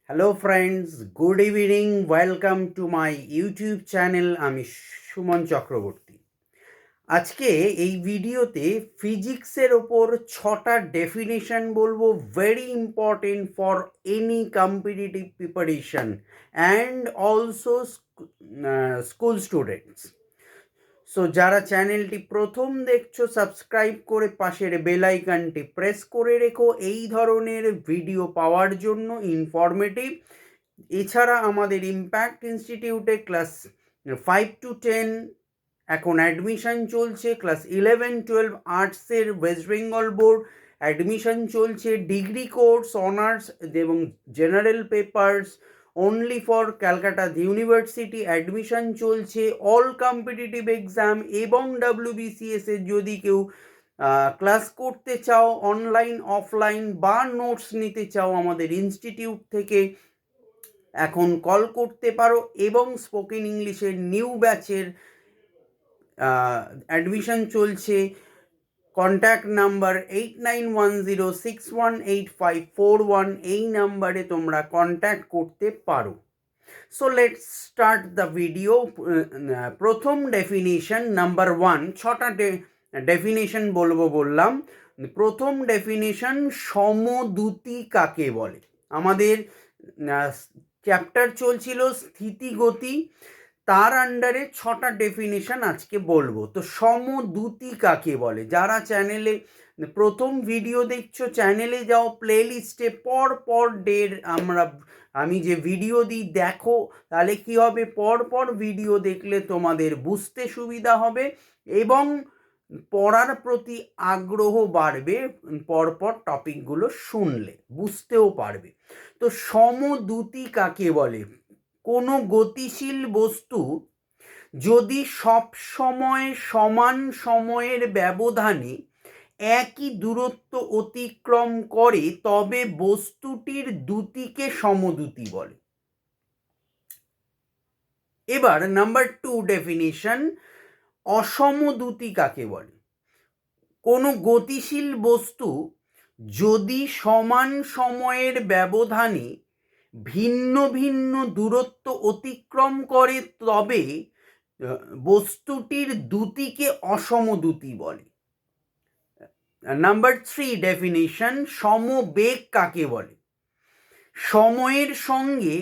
Hello friends, good evening. Welcome to my YouTube channel. আমি সুমন চক্রবর্তী। আজকে এই ভিডিওতে ফিজিক্সের ওপর 6টা ডেফিনেশন বলবো, very important for any competitive preparation and also school students. So যারা চ্যানেলটি প্রথম দেখছো, সাবস্ক্রাইব করে পাশের বেল আইকনটি প্রেস করে রেখো এই ধরনের ভিডিও পাওয়ার জন্য, ইনফরমেটিভ। এছাড়া আমাদের ইম্প্যাক্ট ইনস্টিটিউটে ক্লাস 5 to 10 এখন অ্যাডমিশন চলছে। ক্লাস 11-12 আর্টসের ওয়েস্ট বেঙ্গল বোর্ড অ্যাডমিশন চলছে। ডিগ্রি কোর্স, অনার্স এবং general papers only for Calcutta university admission চলছে। অল কম্পিটিটিভ এক্সাম এবং WBCS এর যদি কেউ ক্লাস করতে চাও, অনলাইন অফলাইন বা নোটস নিতে চাও আমাদের ইনস্টিটিউট থেকে, এখন কল করতে পারো। এবং স্পোকেন ইংলিশের নিউ ব্যাচের অ্যাডমিশন চলছে। কন্ট্যাক্ট নাম্বার 8910618541, এই নাম্বারে তোমরা কন্ট্যাক্ট করতে পারো। So let's start the video. প্রথম ডেফিনিশন নাম্বার 1, 6টা ডেফিনেশন বললাম। প্রথম ডেফিনেশন, সমদ্যুতি কাকে বলে। আমাদের চ্যাপ্টার চলছিল স্থিতিগতি, তার আন্ডারে 6টা ডেফিনেশন আজকে বলবো। তো সমদ্যুতি কাকে বলে, যারা চ্যানেলে প্রথম ভিডিও দেখছো চ্যানেলে যাও, প্লে লিস্টে পর পর আমি যে ভিডিও দিই দেখো, তাহলে কি হবে, পর পর ভিডিও দেখলে তোমাদের বুঝতে সুবিধা হবে এবং পড়ার প্রতি আগ্রহ বাড়বে। পরপর টপিকগুলো শুনলে বুঝতেও পারবে। তো সমদ্যুতি কাকে বলে, কোনো গতিশীল বস্তু যদি সব সময় সমান সময়ের ব্যবধানে একই দূরত্ব অতিক্রম করে তবে বস্তুটির দ্যুতিকে সমদ্যুতি বলে। এবার নাম্বার 2 ডেফিনিশন, অসমদ্যুতি কাকে বলে। কোনো গতিশীল বস্তু যদি সমান সময়ের ব্যবধানে ভিন্ন ভিন্ন দূরত্ব অতিক্রম করে তবে বস্তুটির দ্যুতিকে অসমদ্যুতি বলে। নাম্বার 3 ডেফিনিশন, সমবেগ কাকে বলে। সময়ের সঙ্গে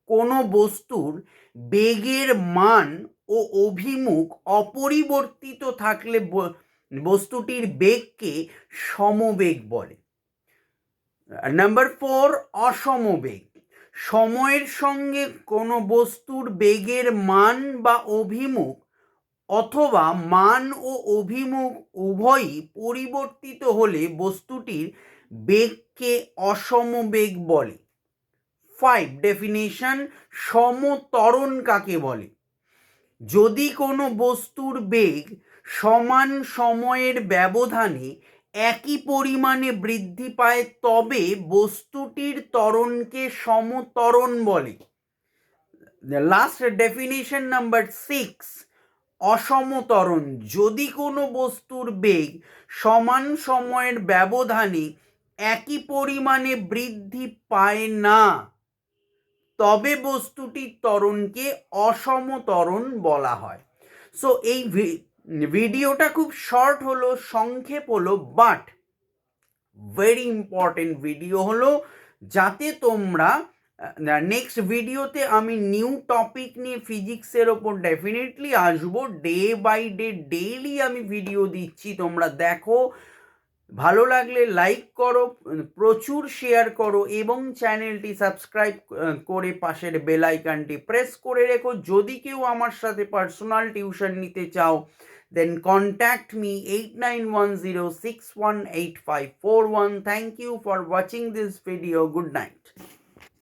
কোনো বস্তুর বেগের মান ও অভিমুখ অপরিবর্তিত থাকলে বস্তুটির বেগকে সমবেগ বলে। নাম্বার 4, অসমবেগ, সময়ের সঙ্গে কোনো বস্তুর বেগের মান বা অভিমুখ অথবা মান ও অভিমুখ উভয়ই পরিবর্তিত হলে বস্তুটির বেগকে অসমবেগ বলে। 5 ডেফিনেশন, সমত্বরণ কাকে বলে। যদি কোনো বস্তুর বেগ সমান সময়ের ব্যবধানে একই পরিমাণে বৃদ্ধি পায় তবে বস্তুটির ত্বরণকে সমত্বরণ বলে। লাস্ট ডেফিনেশন নাম্বার 6, অসমত্বরণ, যদি কোনো বস্তুর বেগ সমান সময়ের ব্যবধানে একই পরিমাণে বৃদ্ধি পায় না তবে বস্তুটির ত্বরণকে অসমত্বরণ বলা হয়। সো এই ভিডিওটা খুব শর্ট হলো, সংক্ষেপ হলো, বাট ভেরি ইম্পর্টেন্ট ভিডিও হলো, যাতে তোমরা নেক্সট ভিডিওতে আমি নিউ টপিক নিয়ে ফিজিক্সের ওপর ডেফিনেটলি আসবো। ডে বাই ডে ডেইলি আমি ভিডিও দিচ্ছি, তোমরা দেখো। ভালো লাগলে লাইক করো, প্রচুর শেয়ার করো এবং চ্যানেলটি সাবস্ক্রাইব করে পাশের বেল আইকনটি প্রেস করে রেখো। যদি কেউ আমার সাথে পার্সোনাল টিউশন নিতে চাও, then contact me 8910618541. Thank you for watching this video. Good night.